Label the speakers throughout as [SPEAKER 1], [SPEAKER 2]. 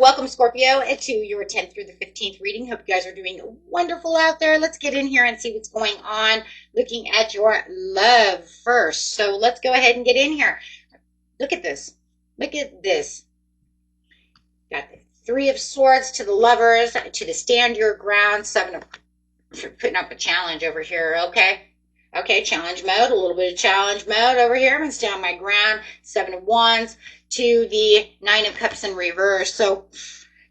[SPEAKER 1] welcome Scorpio to your 10th through the 15th reading. Hope you guys are doing wonderful out there. Let's get in here and see what's going on. Looking at your love first. So let's go ahead and get in here. Look at this. Look at this. Got the Three of Swords to the lovers, to the stand your ground, Seven of putting up a challenge over here, okay? Okay, challenge mode, a little bit of challenge mode over here. I'm going to stand my ground. Seven of Wands to the Nine of Cups in reverse. So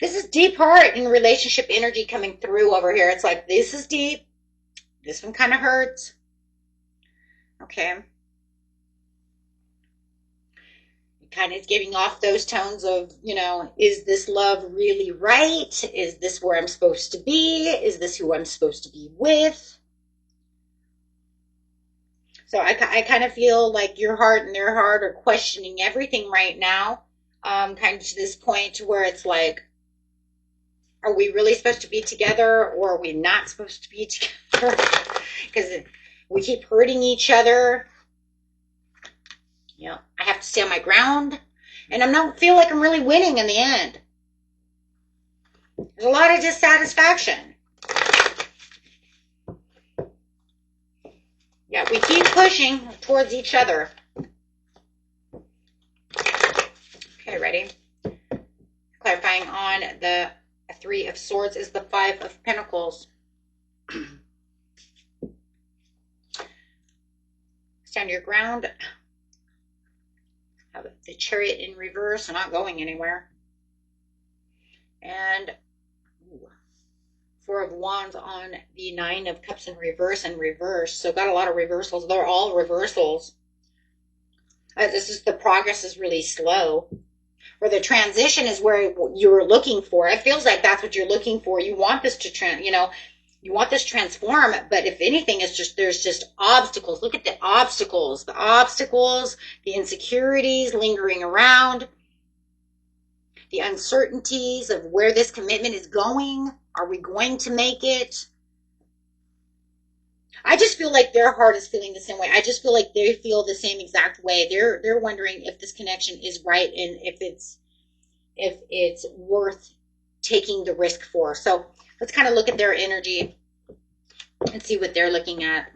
[SPEAKER 1] this is deep heart and relationship energy coming through over here. It's like, this is deep. This one kind of hurts. Okay. Kind of giving off those tones of, you know, is this love really right? Is this where I'm supposed to be? Is this who I'm supposed to be with? So I kind of feel like your heart and their heart are questioning everything right now. Kind of to this point where it's like, are we really supposed to be together or are we not supposed to be together? Because we keep hurting each other. You know, I have to stay on my ground. And I don't feel like I'm really winning in the end. There's a lot of dissatisfaction. Yeah, we keep pushing towards each other. Okay, ready? Clarifying on the Three of Swords is the Five of Pentacles. Stand your ground. Have the Chariot in reverse, so not going anywhere. And Four of Wands on the Nine of Cups in reverse and reverse. So got a lot of reversals. They're all reversals. This is the progress is really slow. Or the transition is where you're looking for. It feels like that's what you're looking for. You want this to you want this transform, but if anything, it's just there's just obstacles. Look at the obstacles, the insecurities lingering around, the uncertainties of where this commitment is going. Are we going to make it? I just feel like their heart is feeling the same way. I just feel like they feel the same exact way. They're wondering if this connection is right and if it's worth taking the risk for. So let's kind of look at their energy and see what they're looking at.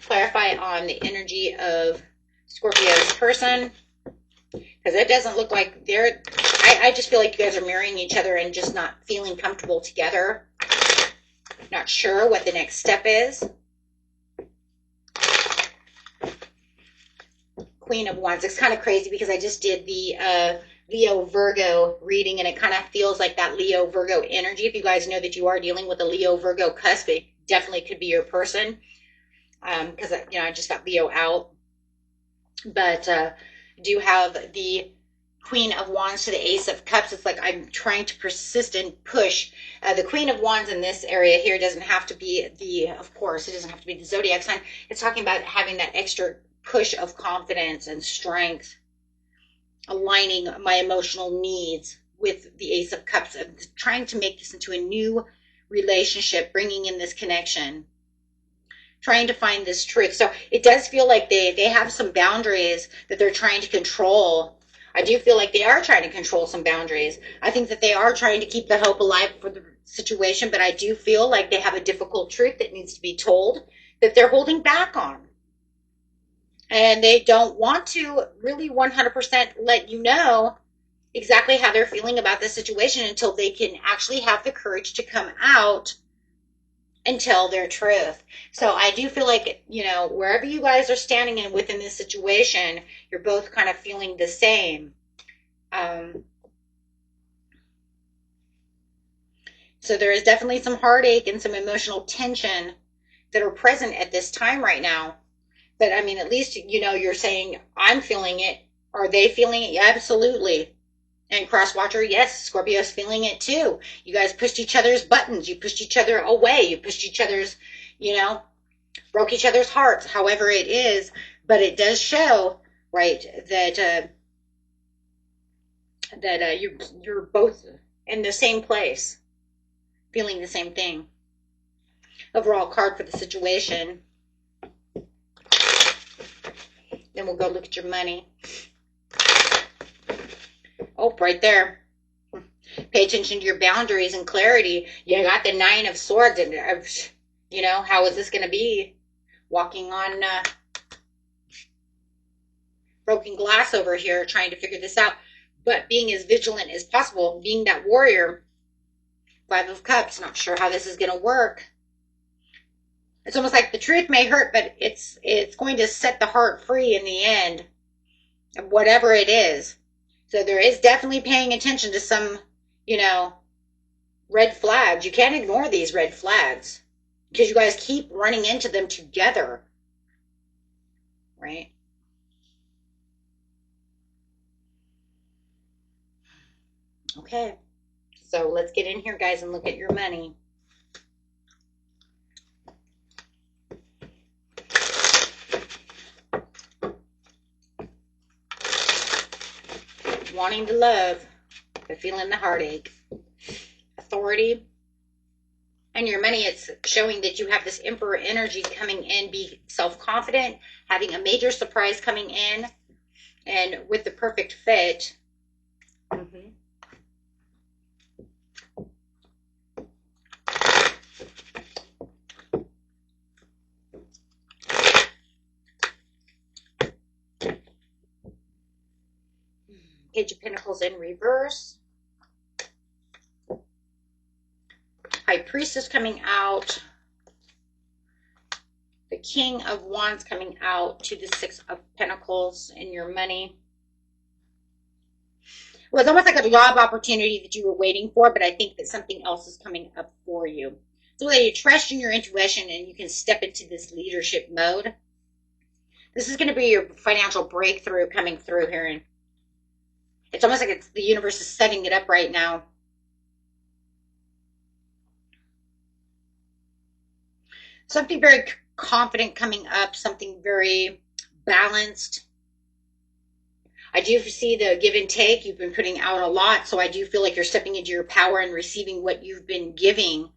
[SPEAKER 1] Clarify on the energy of Scorpio's person, because it doesn't look like they're, I just feel like you guys are marrying each other and just not feeling comfortable together. Not sure what the next step is. Queen of Wands. It's kind of crazy because I just did the Leo Virgo reading, and it kind of feels like that Leo Virgo energy. If you guys know that you are dealing with a Leo Virgo cusp, it definitely could be your person. Because you know, I just got Leo out, but do have the Queen of Wands to the Ace of Cups. It's like I'm trying to persist and push. The Queen of Wands in this area here doesn't have to be of course, it doesn't have to be the zodiac sign. It's talking about having that extra push of confidence and strength, aligning my emotional needs with the Ace of Cups, and trying to make this into a new relationship, bringing in this connection, trying to find this truth. So it does feel like they have some boundaries that they're trying to control. I do feel like they are trying to control some boundaries. I think that they are trying to keep the hope alive for the situation, but I do feel like they have a difficult truth that needs to be told that they're holding back on. And they don't want to really 100% let you know exactly how they're feeling about the situation until they can actually have the courage to come out and tell their truth. So I do feel like, you know, wherever you guys are standing in within this situation, you're both kind of feeling the same. So there is definitely some heartache and some emotional tension that are present at this time right now. But I mean, at least, you know, you're saying, I'm feeling it. Are they feeling it? Yeah, absolutely. And cross-watcher, yes, Scorpio's feeling it too. You guys pushed each other's buttons. You pushed each other away. You pushed each other's, you know, broke each other's hearts, however it is. But it does show, right, that you're both in the same place, feeling the same thing. Overall card for the situation. Then we'll go look at your money. Oh, right there. Pay attention to your boundaries and clarity. You got the Nine of Swords, and you know, how is this going to be? Walking on broken glass over here, trying to figure this out, but being as vigilant as possible, being that warrior. Five of Cups, not sure how this is going to work. It's almost like the truth may hurt, but it's going to set the heart free in the end, whatever it is. So there is definitely paying attention to some, you know, red flags. You can't ignore these red flags because you guys keep running into them together, right? Okay, so let's get in here, guys, and look at your money. Wanting to love, but feeling the heartache. Authority. And your money, it's showing that you have this Emperor energy coming in. Be self-confident, having a major surprise coming in, and with the perfect fit. Page of Pentacles in reverse. High Priestess coming out. The King of Wands coming out to the Six of Pentacles in your money. Well, it's almost like a job opportunity that you were waiting for, but I think that something else is coming up for you. So that you trust in your intuition and you can step into this leadership mode. This is going to be your financial breakthrough coming through here. And it's almost like the universe is setting it up right now. Something very confident coming up, something very balanced. I do see the give and take. You've been putting out a lot, so I do feel like you're stepping into your power and receiving what you've been giving.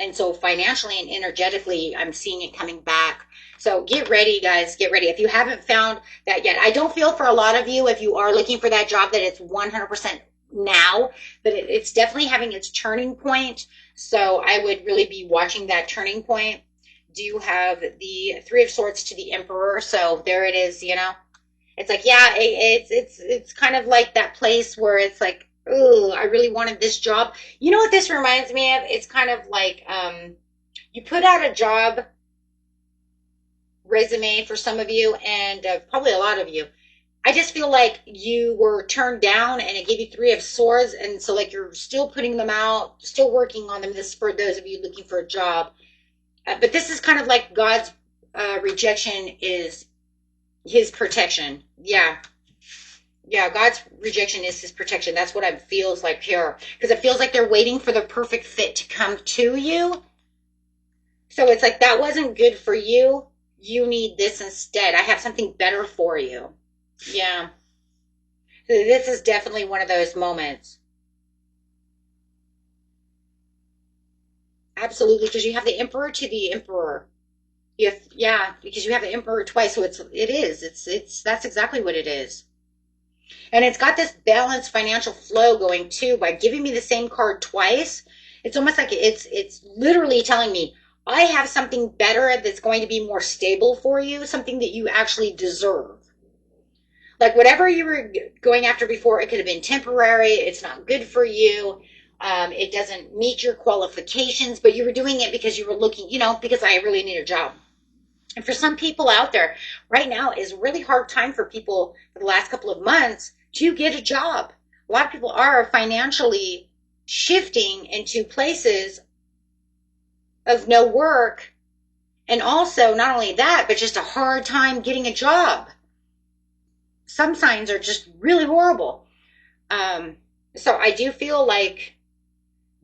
[SPEAKER 1] And so financially and energetically, I'm seeing it coming back. So get ready, guys. Get ready. If you haven't found that yet, I don't feel for a lot of you, if you are looking for that job, that it's 100% now, but it's definitely having its turning point. So I would really be watching that turning point. Do you have the Three of Swords to the Emperor? So there it is, you know. It's like, yeah, it's kind of like that place where it's like, oh, I really wanted this job. You know what this reminds me of? It's kind of like you put out a job resume for some of you, and probably a lot of you. I just feel like you were turned down and it gave you Three of Swords, and so like you're still putting them out, still working on them. This is for those of you looking for a job. But this is kind of like God's rejection is his protection. Yeah. Yeah, God's rejection is his protection. That's what it feels like here. Because it feels like they're waiting for the perfect fit to come to you. So it's like, that wasn't good for you. You need this instead. I have something better for you. Yeah. So this is definitely one of those moments. Absolutely, because you have the Emperor to the Emperor. Yeah, because you have the Emperor twice, so that's exactly what it is. And it's got this balanced financial flow going too. By giving me the same card twice, it's almost like it's literally telling me I have something better that's going to be more stable for you, something that you actually deserve. Like whatever you were going after before, it could have been temporary. It's not good for you. It doesn't meet your qualifications, but you were doing it because you were looking, you know, because I really need a job. And for some people out there right now is a really hard time for people for the last couple of months to get a job. A lot of people are financially shifting into places of no work. And also not only that, but just a hard time getting a job. Some signs are just really horrible. So I do feel like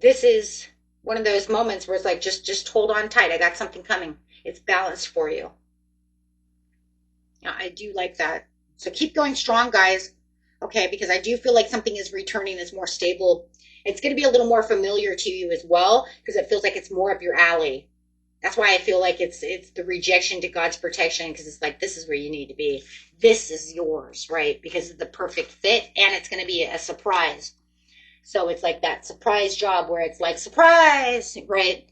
[SPEAKER 1] this is one of those moments where it's like, just hold on tight. I got something coming. It's balanced for you. I do like that. So keep going strong, guys. Okay, because I do feel like something is returning that's more stable. It's going to be a little more familiar to you as well, because it feels like it's more of your alley. That's why I feel like it's the rejection to God's protection, because it's like, this is where you need to be. This is yours, right? Because it's the perfect fit, and it's going to be a surprise. So it's like that surprise job where it's like, surprise, right?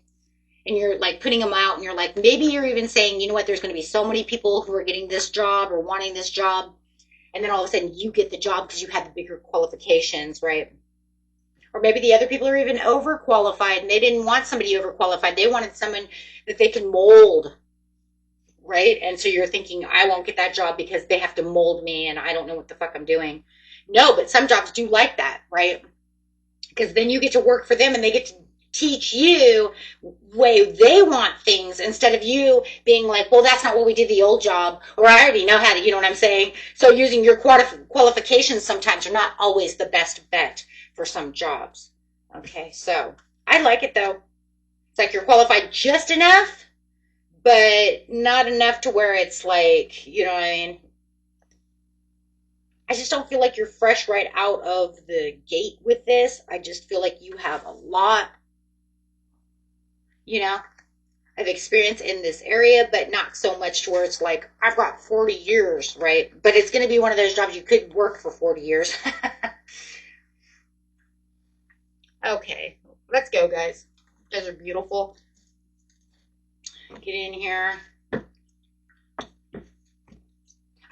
[SPEAKER 1] And you're like putting them out, and you're like, maybe you're even saying, you know what, there's going to be so many people who are getting this job or wanting this job. And then all of a sudden you get the job because you have the bigger qualifications, right? Or maybe the other people are even overqualified and they didn't want somebody overqualified. They wanted someone that they can mold, right? And so you're thinking, I won't get that job because they have to mold me and I don't know what the fuck I'm doing. No, but some jobs do like that, right? Because then you get to work for them and they get to teach you the way they want things, instead of you being like, well, that's not what we did the old job, or I already know how to, you know what I'm saying? So using your qualifications sometimes are not always the best bet for some jobs. Okay, so I like it though. It's like you're qualified just enough, but not enough to where it's like, you know what I mean? I just don't feel like you're fresh right out of the gate with this. I just feel like you have a lot, you know, of experience in this area, but not so much to where it's like, I've got 40 years, right? But it's going to be one of those jobs you could work for 40 years. Okay, let's go, guys. You guys are beautiful. Get in here. I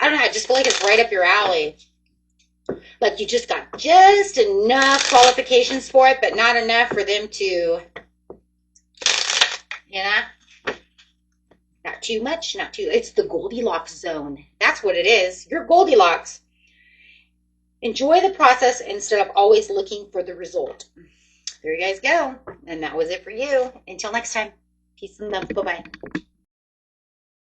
[SPEAKER 1] don't know, I just feel like it's right up your alley. Like you just got just enough qualifications for it, but not enough for them to, you know? Not too much, not too. It's the Goldilocks zone. That's what it is. You're Goldilocks. Enjoy the process instead of always looking for the result. There you guys go. And that was it for you. Until next time. Peace and love. Bye-bye.